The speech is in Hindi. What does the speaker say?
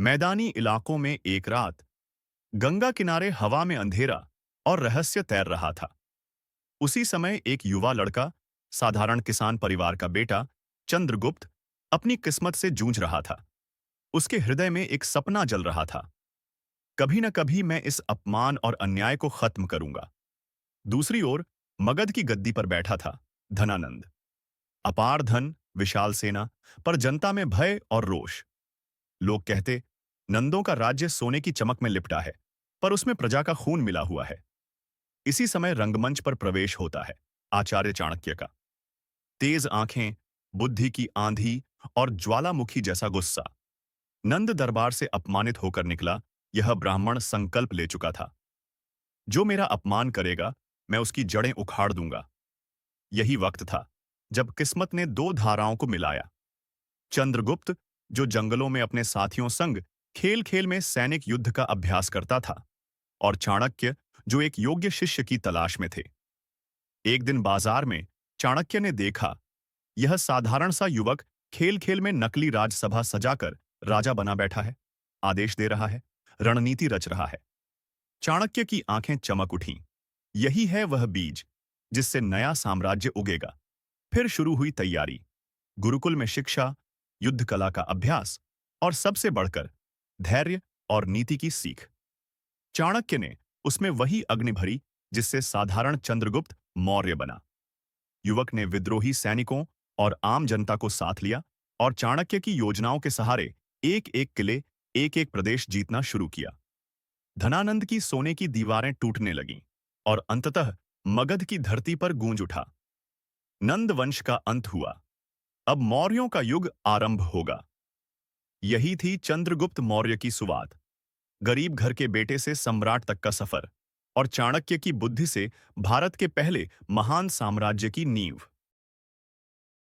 मैदानी इलाकों में एक रात गंगा किनारे हवा में अंधेरा और रहस्य तैर रहा था। उसी समय एक युवा लड़का, साधारण किसान परिवार का बेटा, चंद्रगुप्त, अपनी किस्मत से जूझ रहा था। उसके हृदय में एक सपना जल रहा था। कभी न कभी मैं इस अपमान और अन्याय को खत्म करूंगा। दूसरी ओर मगध की गद्दी पर बैठा था धनानंद। अपार धन, विशाल सेना, पर जनता में भय और रोष। लोग कहते, नंदों का राज्य सोने की चमक में लिपटा है, पर उसमें प्रजा का खून मिला हुआ है। इसी समय रंगमंच पर प्रवेश होता है आचार्य चाणक्य का। तेज आंखें, बुद्धि की आंधी और ज्वालामुखी जैसा गुस्सा। नंद दरबार से अपमानित होकर निकला। यह ब्राह्मण संकल्प ले चुका था, जो मेरा अपमान करेगा, मैं उसकी जड़ें उखाड़ दूंगा। यही वक्त था जब किस्मत ने दो धाराओं को मिलाया। चंद्रगुप्त, जो जंगलों में अपने साथियों संग खेल खेल में सैनिक युद्ध का अभ्यास करता था, और चाणक्य, जो एक योग्य शिष्य की तलाश में थे। एक दिन बाजार में चाणक्य ने देखा, यह साधारण सा युवक खेल खेल में नकली राजसभा सजाकर राजा बना बैठा है, आदेश दे रहा है, रणनीति रच रहा है। चाणक्य की आंखें चमक उठीं। यही है वह बीज जिससे नया साम्राज्य उगेगा। फिर शुरू हुई तैयारी। गुरुकुल में शिक्षा, युद्ध कला का अभ्यास और सबसे बढ़कर धैर्य और नीति की सीख। चाणक्य ने उसमें वही अग्नि भरी जिससे साधारण चंद्रगुप्त मौर्य बना। युवक ने विद्रोही सैनिकों और आम जनता को साथ लिया और चाणक्य की योजनाओं के सहारे एक एक किले, एक एक प्रदेश जीतना शुरू किया। धनानंद की सोने की दीवारें टूटने लगीं और अंततः मगध की धरती पर गूंज उठा। नंद वंश का अंत हुआ। अब मौर्यों का युग आरंभ होगा। यही थी चंद्रगुप्त मौर्य की शुरुआत। गरीब घर के बेटे से सम्राट तक का सफर, और चाणक्य की बुद्धि से भारत के पहले महान साम्राज्य की नींव।